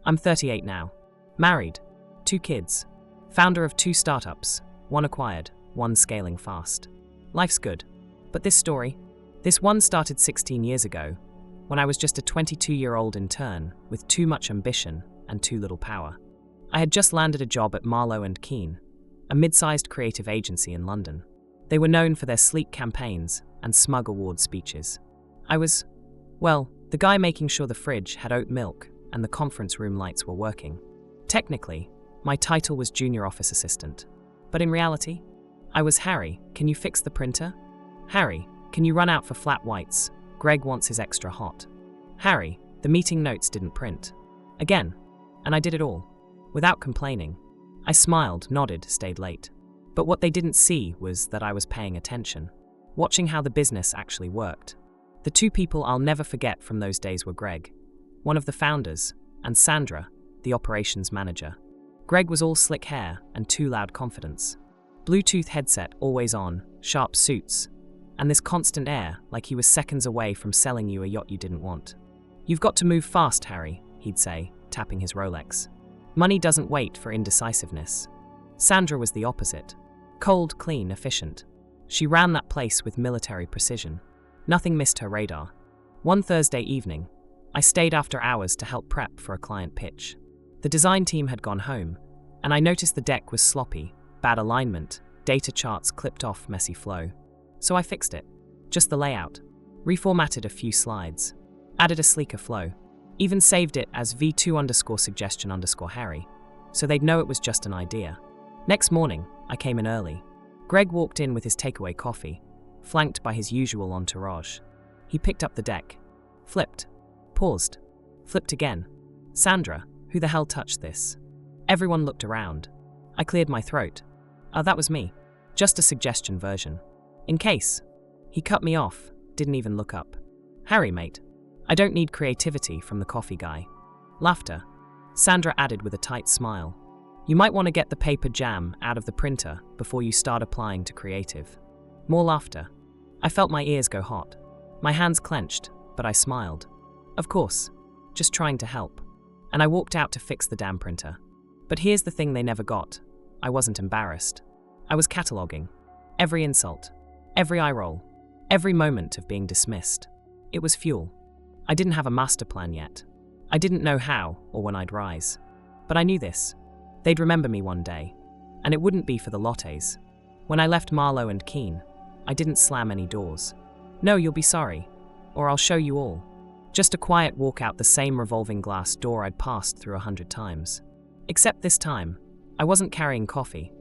I'm 38 now. Married. 2 kids. Founder of 2 startups. 1 acquired, 1 scaling fast. Life's good. But this one started 16 years ago, when I was just a 22-year-old intern with too much ambition and too little power. I had just landed a job at Marlowe & Keane, a mid-sized creative agency in London. They were known for their sleek campaigns and smug award speeches. I was, the guy making sure the fridge had oat milk and the conference room lights were working. Technically, my title was junior office assistant. But in reality, I was Harry, can you fix the printer? Harry, can you run out for flat whites? Greg wants his extra hot. Harry, the meeting notes didn't print. Again, and I did it all, without complaining. I smiled, nodded, stayed late. But what they didn't see was that I was paying attention, watching how the business actually worked. The 2 people I'll never forget from those days were Greg, one of the founders, and Sandra, the operations manager. Greg was all slick hair and too loud confidence. Bluetooth headset always on, sharp suits, and this constant air like he was seconds away from selling you a yacht you didn't want. You've got to move fast, Harry, he'd say, tapping his Rolex. Money doesn't wait for indecisiveness. Sandra was the opposite. Cold, clean, efficient. She ran that place with military precision. Nothing missed her radar. One Thursday evening, I stayed after hours to help prep for a client pitch. The design team had gone home, and I noticed the deck was sloppy, bad alignment, data charts clipped off, messy flow. So I fixed it. Just the layout. Reformatted a few slides. Added a sleeker flow. Even saved it as v2_suggestion_Harry, so they'd know it was just an idea. Next morning, I came in early. Greg walked in with his takeaway coffee, flanked by his usual entourage. He picked up the deck. Flipped. Paused. Flipped again. Sandra, who the hell touched this? Everyone looked around. I cleared my throat. Oh, that was me. Just a suggestion version. In case. He cut me off, didn't even look up. Harry, mate. I don't need creativity from the coffee guy. Laughter. Sandra added with a tight smile. You might want to get the paper jam out of the printer before you start applying to creative. More laughter. I felt my ears go hot. My hands clenched, but I smiled. Of course. Just trying to help. And I walked out to fix the damn printer. But here's the thing they never got. I wasn't embarrassed. I was cataloging. Every insult. Every eye roll. Every moment of being dismissed. It was fuel. I didn't have a master plan yet. I didn't know how or when I'd rise. But I knew this. They'd remember me one day. And it wouldn't be for the lattes. When I left Marlowe & Keane, I didn't slam any doors. No, you'll be sorry. Or I'll show you all. Just a quiet walk out the same revolving glass door I'd passed through 100 times. Except this time, I wasn't carrying coffee.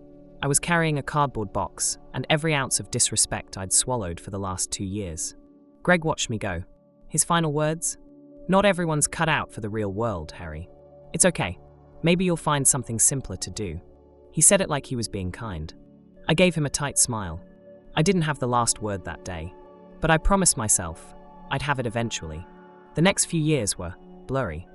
I was carrying a cardboard box and every ounce of disrespect I'd swallowed for the last 2 years. Greg watched me go. His final words? Not everyone's cut out for the real world, Harry. It's okay. Maybe you'll find something simpler to do. He said it like he was being kind. I gave him a tight smile. I didn't have the last word that day, but I promised myself I'd have it eventually. The next few years were blurry.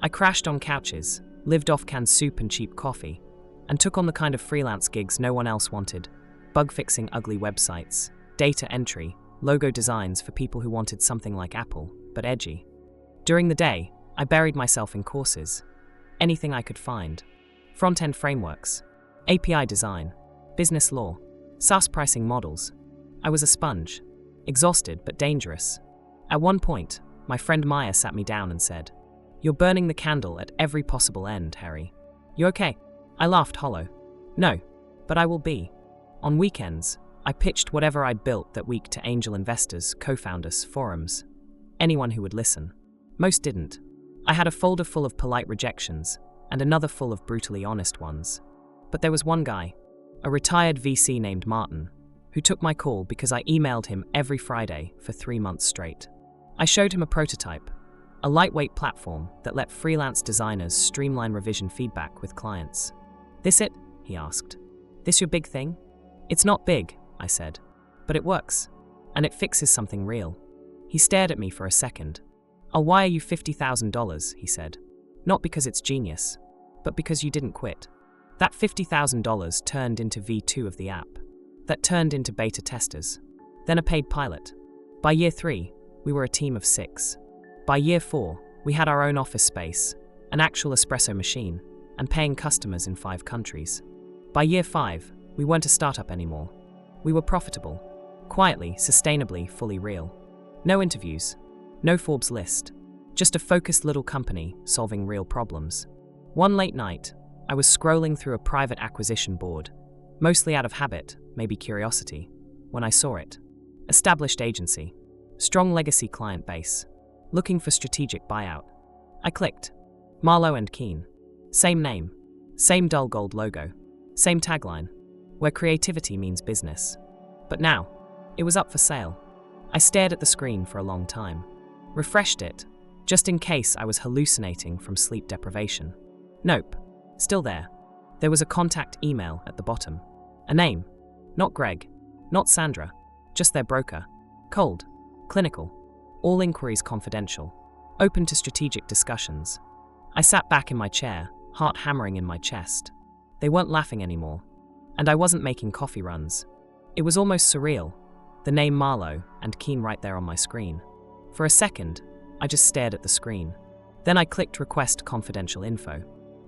I crashed on couches, lived off canned soup and cheap coffee, and took on the kind of freelance gigs no one else wanted. Bug-fixing ugly websites, data entry, logo designs for people who wanted something like Apple, but edgy. During the day, I buried myself in courses. Anything I could find. Front-end frameworks, API design, business law, SaaS pricing models. I was a sponge. Exhausted but dangerous. At one point, my friend Maya sat me down and said, "You're burning the candle at every possible end, Harry. You okay?" I laughed hollow. "No, but I will be." On weekends, I pitched whatever I'd built that week to angel investors, co-founders, forums. Anyone who would listen. Most didn't. I had a folder full of polite rejections and another full of brutally honest ones. But there was one guy, a retired VC named Martin, who took my call because I emailed him every Friday for 3 months straight. I showed him a prototype, a lightweight platform that let freelance designers streamline revision feedback with clients. "This it?" he asked. "This your big thing?" "It's not big," I said, "but it works, and it fixes something real." He stared at me for a second. "I'll wire you $50,000, he said. "Not because it's genius, but because you didn't quit." That $50,000 turned into V2 of the app. That turned into beta testers. Then a paid pilot. By year 3, we were a team of 6. By year 4, we had our own office space, an actual espresso machine, and paying customers in 5 countries. By year 5, we weren't a startup anymore. We were profitable, quietly, sustainably, fully real. No interviews, no Forbes list, just a focused little company solving real problems. One late night, I was scrolling through a private acquisition board, mostly out of habit, maybe curiosity, when I saw it. Established agency, strong legacy client base, looking for strategic buyout. I clicked. Marlowe and Keane. Same name, same dull gold logo, same tagline, where creativity means business. But now, it was up for sale. I stared at the screen for a long time, refreshed it, just in case I was hallucinating from sleep deprivation. Nope, still there. There was a contact email at the bottom. A name, not Greg, not Sandra, just their broker. Cold, clinical, all inquiries confidential, open to strategic discussions. I sat back in my chair, heart hammering in my chest. They weren't laughing anymore, and I wasn't making coffee runs. It was almost surreal, the name Marlowe and Keane right there on my screen. For a second, I just stared at the screen. Then I clicked request confidential info.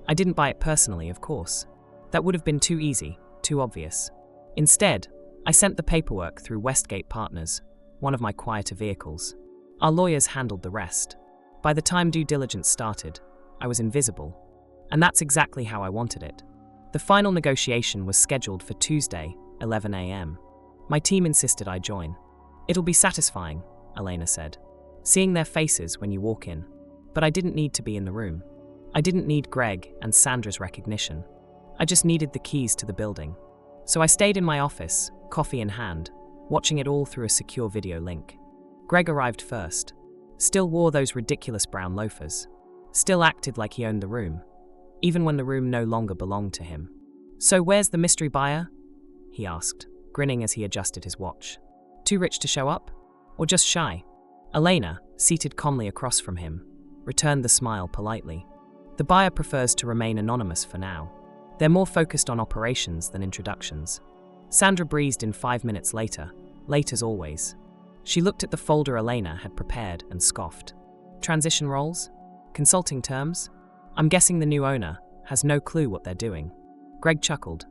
I didn't buy it personally, of course. That would have been too easy, too obvious. Instead, I sent the paperwork through Westgate Partners, one of my quieter vehicles. Our lawyers handled the rest. By the time due diligence started, I was invisible. And that's exactly how I wanted it. The final negotiation was scheduled for Tuesday, 11 a.m. My team insisted I join. It'll be satisfying, Elena said, seeing their faces when you walk in. But I didn't need to be in the room. I didn't need Greg and Sandra's recognition. I just needed the keys to the building. So I stayed in my office, coffee in hand, watching it all through a secure video link. Greg arrived first. Still wore those ridiculous brown loafers. Still acted like he owned the room, even when the room no longer belonged to him. "So where's the mystery buyer?" he asked, grinning as he adjusted his watch. Too rich to show up? Or just shy? Elena, seated calmly across from him, returned the smile politely. The buyer prefers to remain anonymous for now. They're more focused on operations than introductions. Sandra breezed in 5 minutes later, late as always. She looked at the folder Elena had prepared and scoffed. Transition roles? Consulting terms? I'm guessing the new owner has no clue what they're doing. Greg chuckled.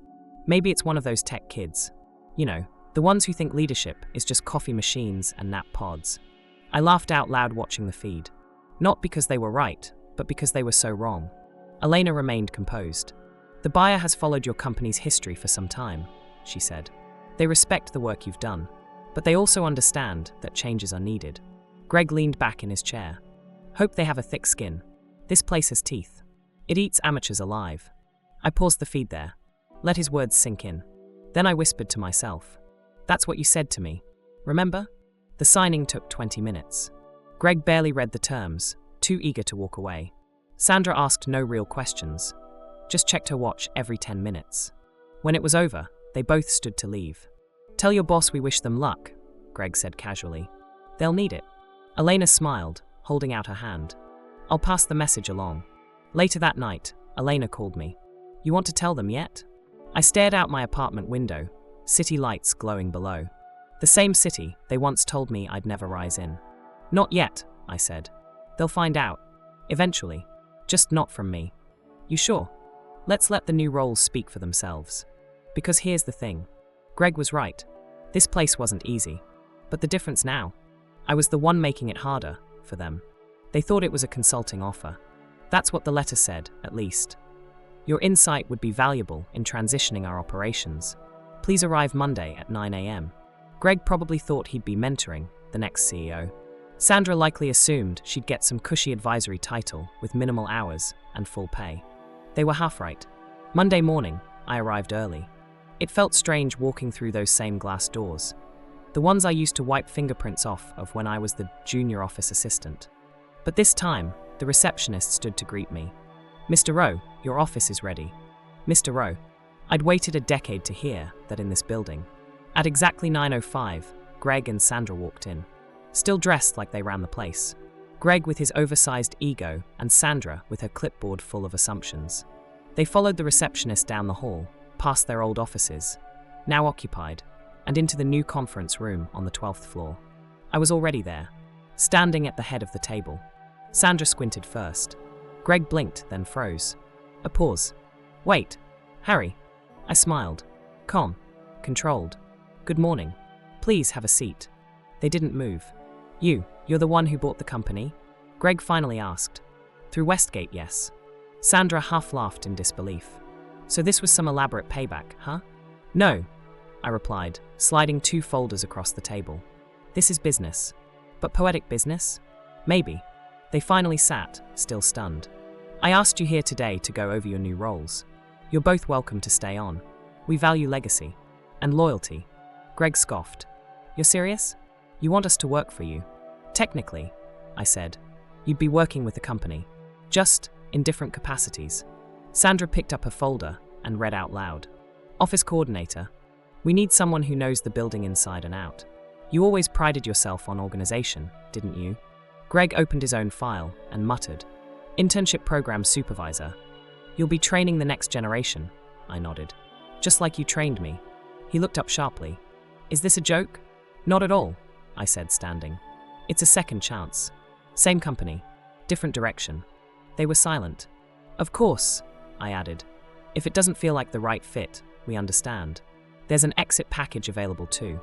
Maybe it's one of those tech kids. You know, the ones who think leadership is just coffee machines and nap pods. I laughed out loud watching the feed. Not because they were right, but because they were so wrong. Elena remained composed. The buyer has followed your company's history for some time, she said. They respect the work you've done, but they also understand that changes are needed. Greg leaned back in his chair. Hope they have a thick skin. This place has teeth. It eats amateurs alive. I paused the feed there. Let his words sink in. Then I whispered to myself. That's what you said to me. Remember? The signing took 20 minutes. Greg barely read the terms, too eager to walk away. Sandra asked no real questions. Just checked her watch every 10 minutes. When it was over, they both stood to leave. Tell your boss we wish them luck, Greg said casually. They'll need it. Elena smiled, holding out her hand. I'll pass the message along. Later that night, Elena called me. You want to tell them yet? I stared out my apartment window, city lights glowing below. The same city they once told me I'd never rise in. Not yet, I said. They'll find out. Eventually. Just not from me. You sure? Let's let the new roles speak for themselves. Because here's the thing. Greg was right. This place wasn't easy. But the difference now? I was the one making it harder, for them. They thought it was a consulting offer. That's what the letter said, at least. Your insight would be valuable in transitioning our operations. Please arrive Monday at 9 a.m. Greg probably thought he'd be mentoring the next CEO. Sandra likely assumed she'd get some cushy advisory title with minimal hours and full pay. They were half right. Monday morning, I arrived early. It felt strange walking through those same glass doors. The ones I used to wipe fingerprints off of when I was the junior office assistant. But this time, the receptionist stood to greet me. Mr. Rowe, your office is ready. Mr. Rowe. I'd waited a decade to hear that in this building. At exactly 9:05, Greg and Sandra walked in, still dressed like they ran the place. Greg with his oversized ego and Sandra with her clipboard full of assumptions. They followed the receptionist down the hall, past their old offices, now occupied, and into the new conference room on the 12th floor. I was already there, standing at the head of the table. Sandra squinted first. Greg blinked, then froze. A pause. Wait. Harry. I smiled. Calm. Controlled. Good morning. Please have a seat. They didn't move. You're the one who bought the company? Greg finally asked. Through Westgate, yes. Sandra half laughed in disbelief. So this was some elaborate payback, huh? No, I replied, sliding 2 folders across the table. This is business. But poetic business? Maybe. They finally sat, still stunned. I asked you here today to go over your new roles. You're both welcome to stay on. We value legacy. And loyalty. Greg scoffed. You're serious? You want us to work for you? Technically, I said. You'd be working with the company. Just in different capacities. Sandra picked up her folder and read out loud. Office coordinator. We need someone who knows the building inside and out. You always prided yourself on organization, didn't you? Greg opened his own file and muttered. Internship program supervisor. You'll be training the next generation, I nodded. Just like you trained me. He looked up sharply. Is this a joke? Not at all, I said, standing. It's a second chance. Same company. Different direction. They were silent. Of course, I added. If it doesn't feel like the right fit, we understand. There's an exit package available too.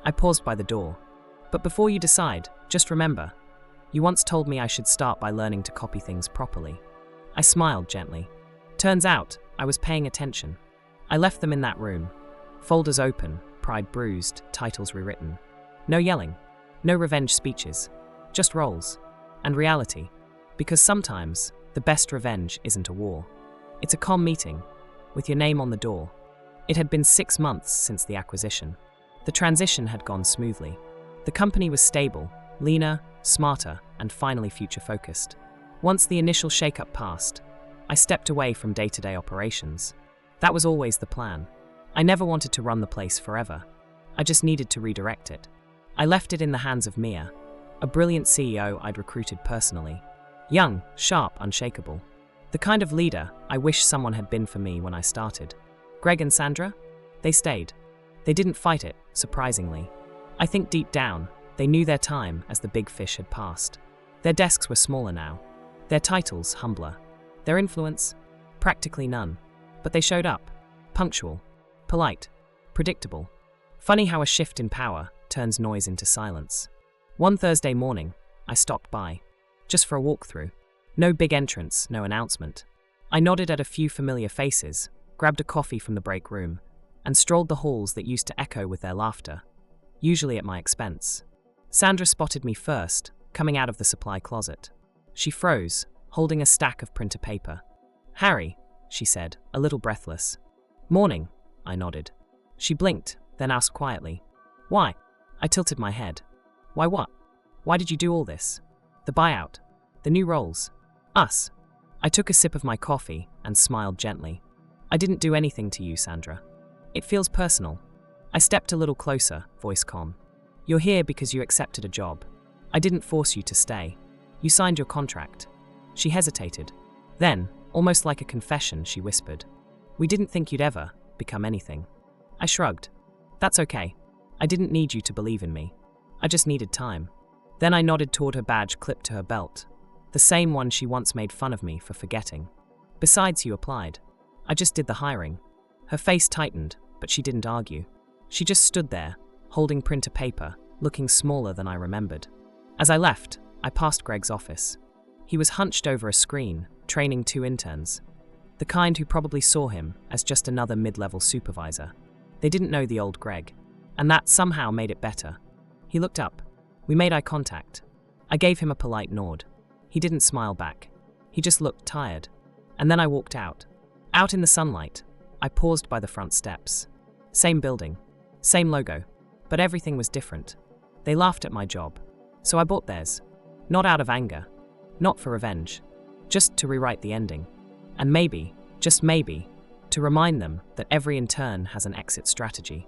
I paused by the door. But before you decide, just remember, you once told me I should start by learning to copy things properly. I smiled gently. Turns out, I was paying attention. I left them in that room. Folders open, pride bruised, titles rewritten. No yelling. No revenge speeches. Just roles. And reality. Because sometimes, the best revenge isn't a war. It's a calm meeting, with your name on the door. It had been 6 months since the acquisition. The transition had gone smoothly. The company was stable, leaner, smarter, and finally future-focused. Once the initial shake-up passed, I stepped away from day-to-day operations. That was always the plan. I never wanted to run the place forever. I just needed to redirect it. I left it in the hands of Mia, a brilliant CEO I'd recruited personally. Young, sharp, unshakable. The kind of leader I wish someone had been for me when I started. Greg and Sandra? They stayed. They didn't fight it, surprisingly. I think deep down, they knew their time as the big fish had passed. Their desks were smaller now. Their titles humbler. Their influence? Practically none. But they showed up. Punctual. Polite. Predictable. Funny how a shift in power turns noise into silence. One Thursday morning, I stopped by. Just for a walkthrough. No big entrance, no announcement. I nodded at a few familiar faces, grabbed a coffee from the break room, and strolled the halls that used to echo with their laughter, usually at my expense. Sandra spotted me first, coming out of the supply closet. She froze, holding a stack of printer paper. Harry, she said, a little breathless. Morning, I nodded. She blinked, then asked quietly. Why? I tilted my head. Why what? Why did you do all this? The buyout. The new roles. Us. I took a sip of my coffee and smiled gently. I didn't do anything to you, Sandra. It feels personal. I stepped a little closer, voice calm. You're here because you accepted a job. I didn't force you to stay. You signed your contract. She hesitated. Then, almost like a confession, she whispered. We didn't think you'd ever become anything. I shrugged. That's okay. I didn't need you to believe in me. I just needed time. Then I nodded toward her badge clipped to her belt, the same one she once made fun of me for forgetting. Besides, you applied. I just did the hiring. Her face tightened, but she didn't argue. She just stood there, holding printer paper, looking smaller than I remembered. As I left, I passed Greg's office. He was hunched over a screen, training 2 interns. The kind who probably saw him as just another mid-level supervisor. They didn't know the old Greg, and that somehow made it better. He looked up. We made eye contact. I gave him a polite nod. He didn't smile back. He just looked tired. And then I walked out. Out in the sunlight, I paused by the front steps. Same building, same logo, but everything was different. They laughed at my job, so I bought theirs. Not out of anger, not for revenge, just to rewrite the ending. And maybe, just maybe, to remind them that every intern has an exit strategy.